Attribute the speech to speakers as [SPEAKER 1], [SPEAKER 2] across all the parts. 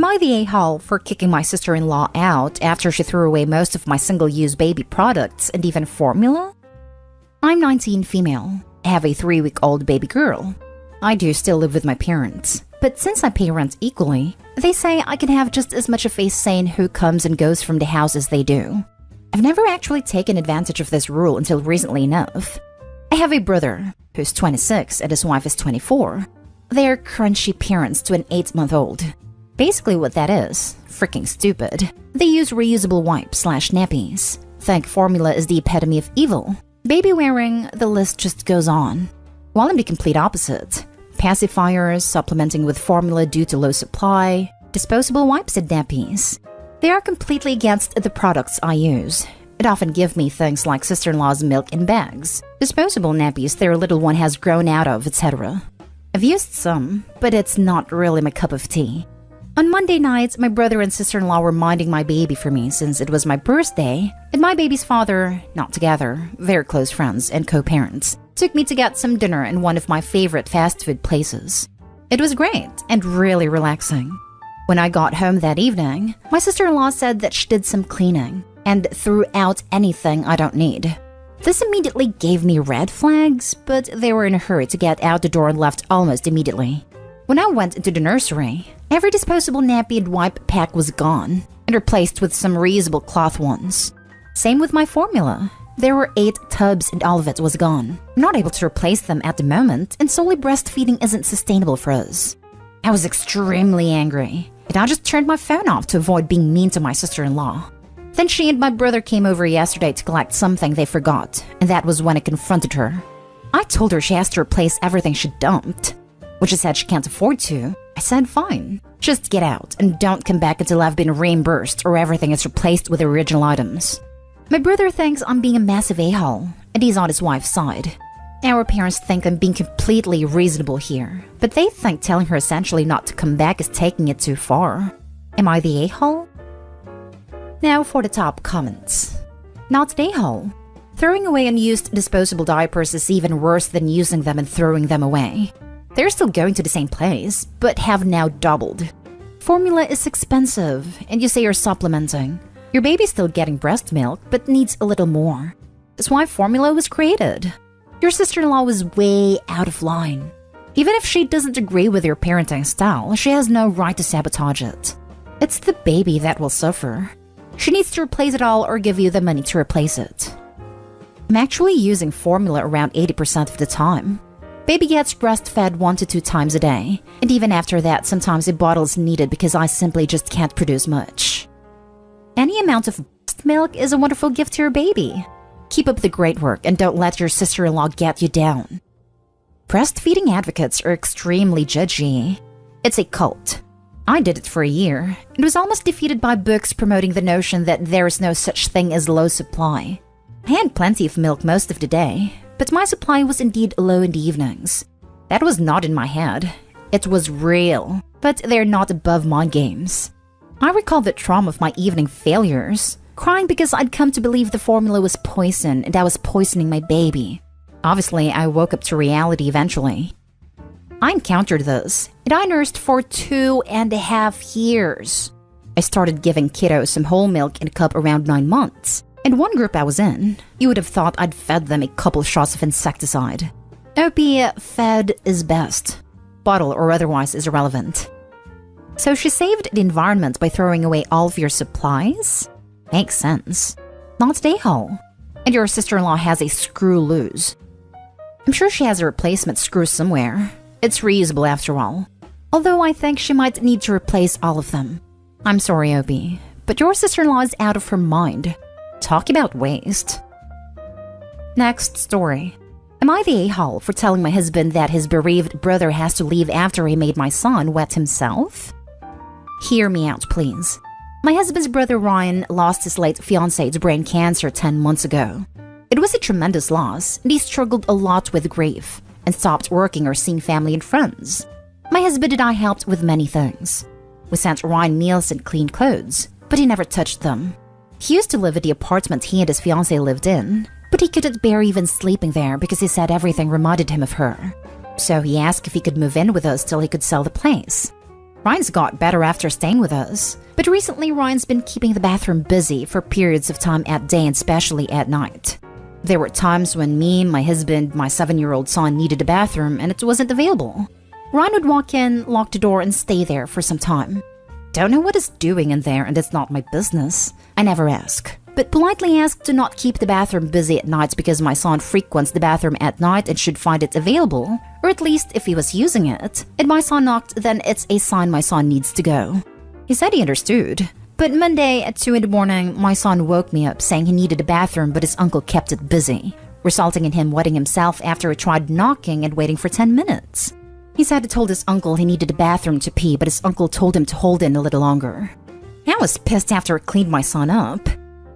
[SPEAKER 1] I the a-hole for kicking my sister-in-law out after she threw away most of my single-use baby products and even formula? I'm 19, female. I have a 3-week-old baby girl. I do still live with my parents, but since I pay rent equally, they say I can have just as much of a say in who comes and goes from the house as they do. I've never actually taken advantage of this rule until recently enough. I have a brother who's 26 and his wife is 24. They're crunchy parents to an 8-month-old. Basically what that is, freaking stupid. They use reusable wipes/nappies. Think formula is the epitome of evil. Baby wearing, the list just goes on. While I'm the complete opposite. Pacifiers, supplementing with formula due to low supply, disposable wipes and nappies. They are completely against the products I use. It often give me things like sister-in-law's milk in bags, disposable nappies their little one has grown out of, etc. I've used some, but it's not really my cup of tea. On Monday nights, my brother and sister-in-law were minding my baby for me since it was my birthday, and my baby's father, not together, very close friends and co-parents, took me to get some dinner in one of my favorite fast food places. It was great and really relaxing. When I got home that evening, my sister-in-law said that she did some cleaning and threw out anything I don't need. This immediately gave me red flags, but they were in a hurry to get out the door and left almost immediately. When I went into the nursery, every disposable nappy and wipe pack was gone and replaced with some reusable cloth ones. Same with my formula. There were 8 tubs and all of it was gone. I'm not able to replace them at the moment, and solely breastfeeding isn't sustainable for us. I was extremely angry, and I just turned my phone off to avoid being mean to my sister-in-law. Then she and my brother came over yesterday to collect something they forgot, and that was when I confronted her. I told her she has to replace everything she dumped. When she said she can't afford to, I said fine. Just get out and don't come back until I've been reimbursed or everything is replaced with original items. My brother thinks I'm being a massive a-hole, and he's on his wife's side. Our parents think I'm being completely reasonable here, but they think telling her essentially not to come back is taking it too far. Am I the a-hole? Now for the top comments. Not the a-hole. Throwing away unused disposable diapers is even worse than using them and throwing them away. They're still going to the same place, but have now doubled. Formula is expensive, and you say you're supplementing. Your baby's still getting breast milk, but needs a little more. That's why formula was created. Your sister-in-law was way out of line. Even if she doesn't agree with your parenting style, she has no right to sabotage it. It's the baby that will suffer. She needs to replace it all or give you the money to replace it. I'm actually using formula around 80% of the time. Baby gets breastfed 1 to 2 times a day, and even after that, sometimes a bottle is needed because I simply just can't produce much. Any amount of breast milk is a wonderful gift to your baby. Keep up the great work and don't let your sister-in-law get you down. Breastfeeding advocates are extremely judgy. It's a cult. I did it for a year, and was almost defeated by books promoting the notion that there is no such thing as low supply. I had plenty of milk most of the day, but my supply was indeed low in the evenings. That was not in my head. It was real, but they're not above my games. I recall the trauma of my evening failures, crying because I'd come to believe the formula was poison and I was poisoning my baby. Obviously, I woke up to reality eventually. I encountered this, and I nursed for 2.5 years. I started giving kiddos some whole milk in a cup around 9 months. In one group I was in, you would have thought I'd fed them a couple shots of insecticide. OP, fed is best. Bottle or otherwise is irrelevant. So she saved the environment by throwing away all of your supplies? Makes sense. Not the a-hole. And your sister-in-law has a screw loose. I'm sure she has a replacement screw somewhere. It's reusable after all. Although I think she might need to replace all of them. I'm sorry, Opie, but your sister-in-law is out of her mind. Talk about waste. Next story. Am I the a-hole for telling my husband that his bereaved brother has to leave after he made my son wet himself? Hear me out, please. My husband's brother Ryan lost his late fiancée to brain cancer 10 months ago. It was a tremendous loss, and he struggled a lot with grief and stopped working or seeing family and friends. My husband and I helped with many things. We sent Ryan meals and clean clothes, but he never touched them. He used to live at the apartment he and his fiancée lived in, but he couldn't bear even sleeping there because he said everything reminded him of her. So he asked if he could move in with us till he could sell the place. Ryan's got better after staying with us, but recently Ryan's been keeping the bathroom busy for periods of time at day and especially at night. There were times when me, my husband, my 7-year-old son needed a bathroom and it wasn't available. Ryan would walk in, lock the door, and stay there for some time. Don't know what he's doing in there and it's not my business. I never ask, but politely ask to not keep the bathroom busy at night because my son frequents the bathroom at night and should find it available, or at least if he was using it, and my son knocked, then it's a sign my son needs to go. He said he understood. But Monday at 2 in the morning, my son woke me up saying he needed a bathroom but his uncle kept it busy, resulting in him wetting himself after he tried knocking and waiting for 10 minutes. He said he told his uncle he needed a bathroom to pee, but his uncle told him to hold in a little longer. I was pissed after I cleaned my son up.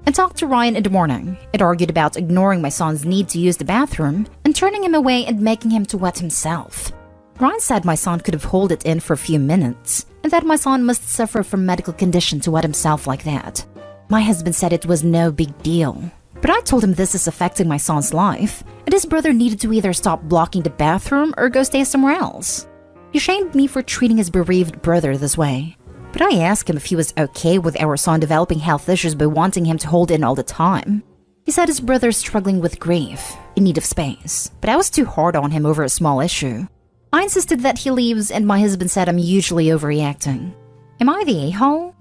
[SPEAKER 1] I talked to Ryan in the morning. It argued about ignoring my son's need to use the bathroom and turning him away and making him to wet himself. Ryan said my son could have held it in for a few minutes, and that my son must suffer from medical condition to wet himself like that. My husband said it was no big deal, but I told him this is affecting my son's life, and his brother needed to either stop blocking the bathroom or go stay somewhere else. He shamed me for treating his bereaved brother this way, but I asked him if he was okay with our son developing health issues by wanting him to hold in all the time. He said his brother's struggling with grief, in need of space, but I was too hard on him over a small issue. I insisted that he leaves, and my husband said I'm usually overreacting. Am I the a-hole?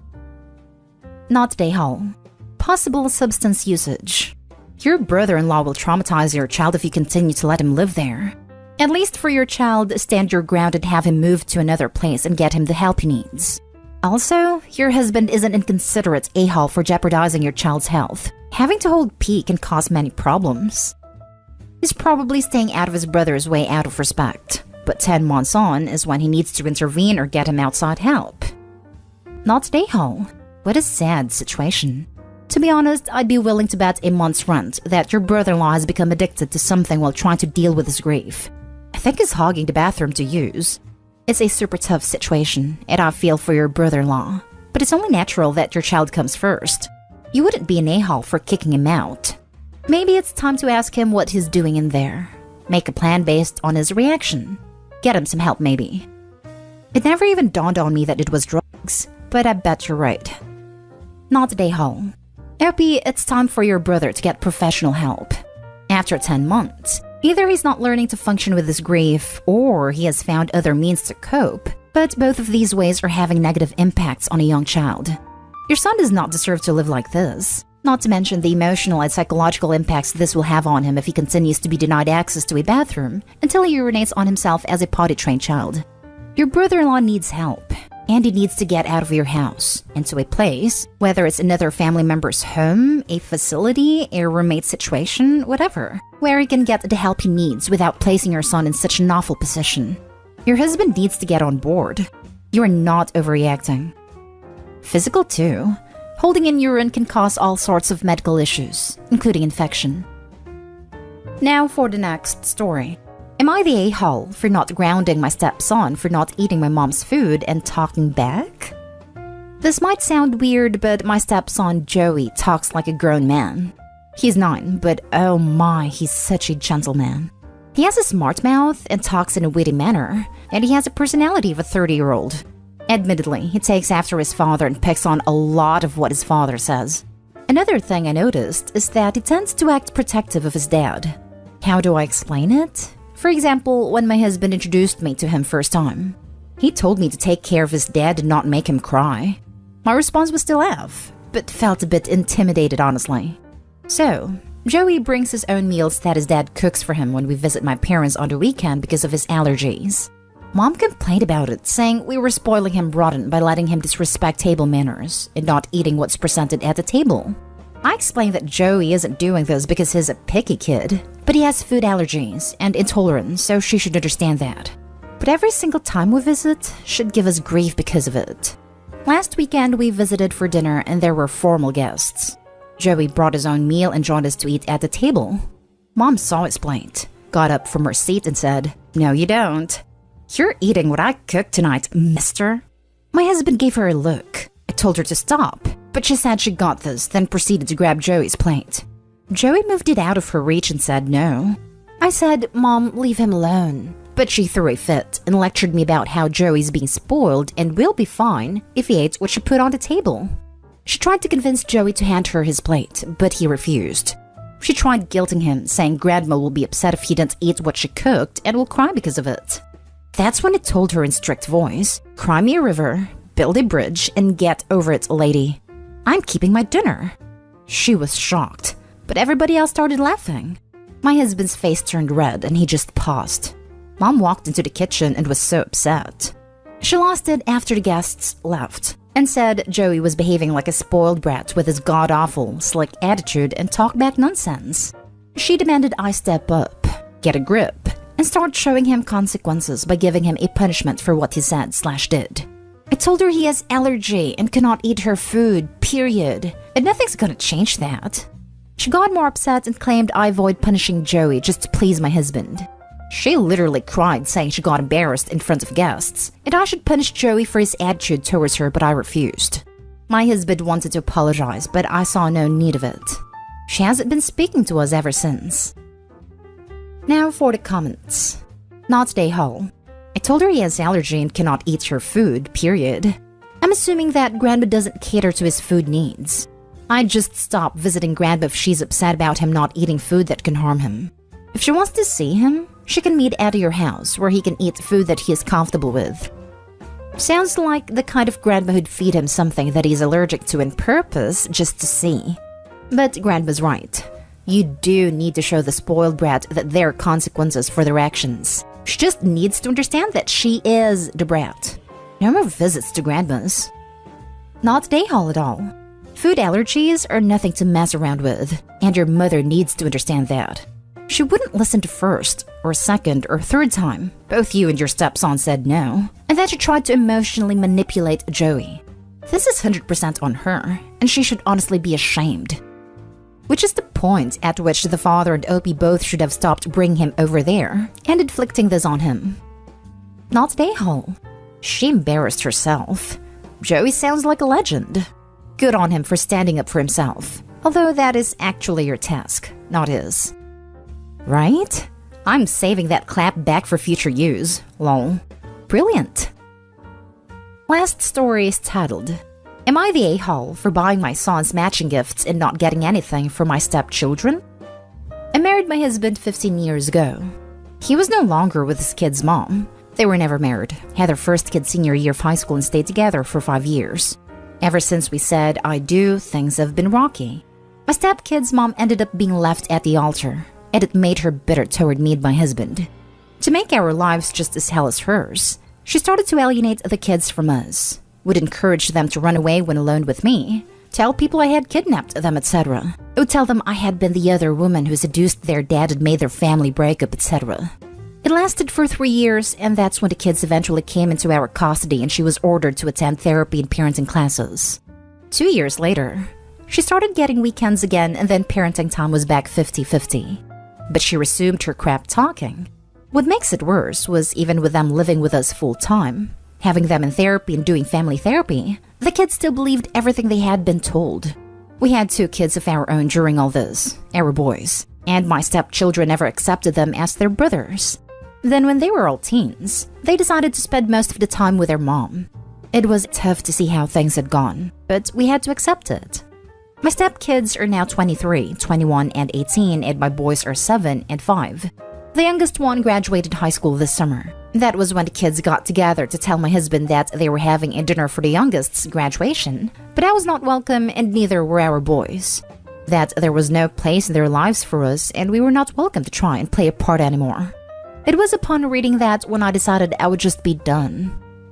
[SPEAKER 1] Not the a-hole. Possible substance usage. Your brother-in-law will traumatize your child if you continue to let him live there. At least for your child, stand your ground and have him move to another place and get him the help he needs. Also, your husband is an inconsiderate a-hole for jeopardizing your child's health. Having to hold pee can cause many problems. He's probably staying out of his brother's way out of respect. But 10 months on is when he needs to intervene or get him outside help. Not the a-hole. What a sad situation. To be honest, I'd be willing to bet a month's rent that your brother-in-law has become addicted to something while trying to deal with his grief. I think he's hogging the bathroom to use. It's a super tough situation, and I feel for your brother-in-law. But it's only natural that your child comes first. You wouldn't be an a-hole for kicking him out. Maybe it's time to ask him what he's doing in there. Make a plan based on his reaction. Get him some help, maybe. It never even dawned on me that it was drugs, but I bet you're right. Not the a-hole. Opie, it's time for your brother to get professional help. After 10 months, either he's not learning to function with his grief, or he has found other means to cope, but both of these ways are having negative impacts on a young child. Your son does not deserve to live like this. Not to mention the emotional and psychological impacts this will have on him if he continues to be denied access to a bathroom until he urinates on himself as a potty-trained child. Your brother-in-law needs help, and he needs to get out of your house, into a place, whether it's another family member's home, a facility, a roommate situation, whatever, where he can get the help he needs without placing your son in such an awful position. Your husband needs to get on board. You are not overreacting. Physical too. Holding in urine can cause all sorts of medical issues, including infection. Now for the next story. Am I the a-hole for not grounding my stepson for not eating my mom's food and talking back? This might sound weird, but my stepson Joey talks like a grown man. He's 9, but oh my, he's such a gentleman. He has a smart mouth and talks in a witty manner, and he has a personality of a 30-year-old. Admittedly, he takes after his father and picks on a lot of what his father says. Another thing I noticed is that he tends to act protective of his dad. How do I explain it? For example, when my husband introduced me to him first time, he told me to take care of his dad and not make him cry. My response was to laugh, but felt a bit intimidated, honestly. So, Joey brings his own meals that his dad cooks for him when we visit my parents on the weekend because of his allergies. Mom complained about it, saying we were spoiling him rotten by letting him disrespect table manners and not eating what's presented at the table. I explained that Joey isn't doing this because he's a picky kid, but he has food allergies and intolerance, so she should understand that. But every single time we visit should give us grief because of it. Last weekend we visited for dinner and there were formal guests. Joey brought his own meal and joined us to eat at the table. Mom saw his plate, got up from her seat and said, "No, you don't. You're eating what I cooked tonight, mister." My husband gave her a look. I told her to stop, but she said she got this, then proceeded to grab Joey's plate. Joey moved it out of her reach and said no. I said, "Mom, leave him alone." But she threw a fit and lectured me about how Joey's being spoiled and will be fine if he ate what she put on the table. She tried to convince Joey to hand her his plate, but he refused. She tried guilting him, saying Grandma will be upset if he didn't eat what she cooked and will cry because of it. That's when I told her in strict voice, "Cry me a river, build a bridge, and get over it, lady. I'm keeping my dinner." She was shocked, but everybody else started laughing. My husband's face turned red and he just paused. Mom walked into the kitchen and was so upset. She lost it after the guests left and said Joey was behaving like a spoiled brat with his god-awful, slick attitude and talk-back nonsense. She demanded I step up, get a grip, and start showing him consequences by giving him a punishment for what he said/did. I told her he has allergy and cannot eat her food, period, and nothing's gonna change that. She got more upset and claimed I avoid punishing Joey just to please my husband. She literally cried, saying she got embarrassed in front of guests, and I should punish Joey for his attitude towards her, but I refused. My husband wanted to apologize, but I saw no need of it. She hasn't been speaking to us ever since. Now for the comments. Not Day Hall. I told her he has allergy and cannot eat her food, period. I'm assuming that Grandma doesn't cater to his food needs. I'd just stop visiting Grandma if she's upset about him not eating food that can harm him. If she wants to see him, she can meet at your house where he can eat food that he is comfortable with. Sounds like the kind of grandma who'd feed him something that he's allergic to on purpose just to see. But Grandma's right. You do need to show the spoiled brat that there are consequences for their actions. She just needs to understand that she is the brat. No more visits to Grandma's. Not Day Hall at all. Food allergies are nothing to mess around with, and your mother needs to understand that. She wouldn't listen to first, or second, or third time. Both you and your stepson said no, and then she tried to emotionally manipulate Joey. This is 100% on her, and she should honestly be ashamed. Which is the point at which the father and Opie both should have stopped bringing him over there, and inflicting this on him. Not Day Hall. She embarrassed herself. Joey sounds like a legend. Good on him for standing up for himself, although that is actually your task, not his. Right? I'm saving that clap back for future use. Lol. Brilliant. Last story is titled, Am I the a-hole for buying my sons matching gifts and not getting anything for my stepchildren? I married my husband 15 years ago. He was no longer with his kid's mom. They were never married, had their first kid senior year of high school and stayed together for 5 years. Ever since we said I do, things have been rocky. My stepkid's mom ended up being left at the altar, and it made her bitter toward me and my husband. To make our lives just as hell as hers, she started to alienate the kids from us, would encourage them to run away when alone with me, tell people I had kidnapped them, etc. Would tell them I had been the other woman who seduced their dad and made their family break up, etc. It lasted for 3 years, and that's when the kids eventually came into our custody and she was ordered to attend therapy and parenting classes. 2 years later, she started getting weekends again, and then parenting time was back 50-50. But she resumed her crap talking. What makes it worse was even with them living with us full time, having them in therapy and doing family therapy, the kids still believed everything they had been told. We had 2 kids of our own during all this, our boys, and my stepchildren never accepted them as their brothers. Then when they were all teens, they decided to spend most of the time with their mom. It was tough to see how things had gone, but we had to accept it. My stepkids are now 23, 21, and 18, and my boys are 7 and 5. The youngest one graduated high school this summer. That was when the kids got together to tell my husband that they were having a dinner for the youngest's graduation, but I was not welcome and neither were our boys. That there was no place in their lives for us and we were not welcome to try and play a part anymore. It was upon reading that when I decided I would just be done.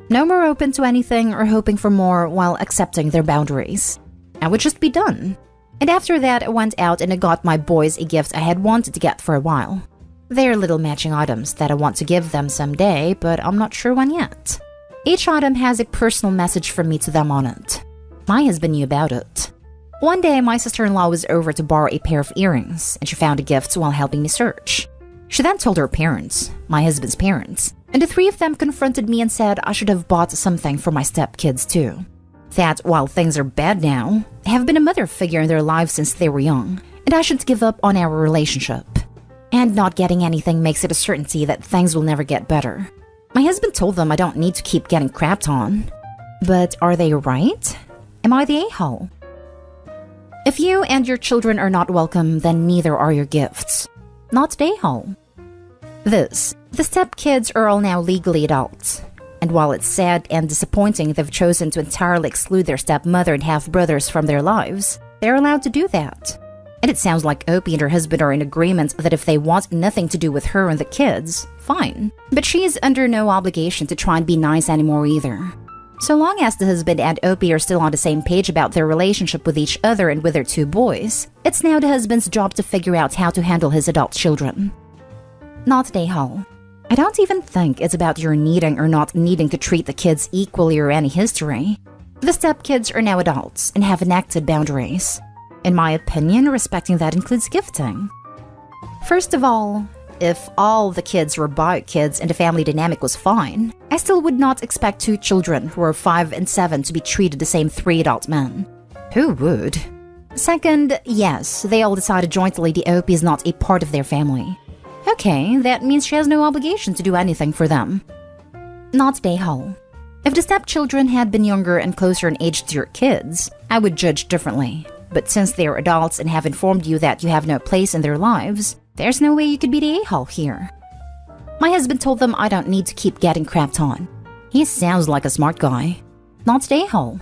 [SPEAKER 1] No more open to anything or hoping for more while accepting their boundaries. I would just be done. And after that, I went out and I got my boys a gift I had wanted to get for a while. They're little matching items that I want to give them someday, but I'm not sure when yet. Each item has a personal message from me to them on it. My husband knew about it. One day, my sister-in-law was over to borrow a pair of earrings, and she found the gifts while helping me search. She then told her parents, my husband's parents, and the 3 of them confronted me and said I should have bought something for my stepkids too. That while things are bad now, I have been a mother figure in their lives since they were young, and I should give up on our relationship. And not getting anything makes it a certainty that things will never get better. My husband told them I don't need to keep getting crapped on. But are they right? Am I the a-hole? If you and your children are not welcome, then neither are your gifts. Not the a-hole. The stepkids are all now legally adults. And while it's sad and disappointing they've chosen to entirely exclude their stepmother and half-brothers from their lives, they're allowed to do that. And it sounds like Opie and her husband are in agreement that if they want nothing to do with her and the kids, fine. But she's under no obligation to try and be nice anymore either. So long as the husband and Opie are still on the same page about their relationship with each other and with their 2 boys, it's now the husband's job to figure out how to handle his adult children. Not the a-hole. I don't even think it's about your needing or not needing to treat the kids equally or any history. The stepkids are now adults and have enacted boundaries. In my opinion, respecting that includes gifting. First of all, if all the kids were bio kids and the family dynamic was fine, I still would not expect 2 children who are 5 and 7 to be treated the same 3 adult men. Who would? Second, yes, they all decided jointly the Opie is not a part of their family. Okay, that means she has no obligation to do anything for them. Not the a-hole. If the stepchildren had been younger and closer in age to your kids, I would judge differently. But since they are adults and have informed you that you have no place in their lives, there's no way you could be the a-hole here. My husband told them I don't need to keep getting crapped on. He sounds like a smart guy. Not the a-hole.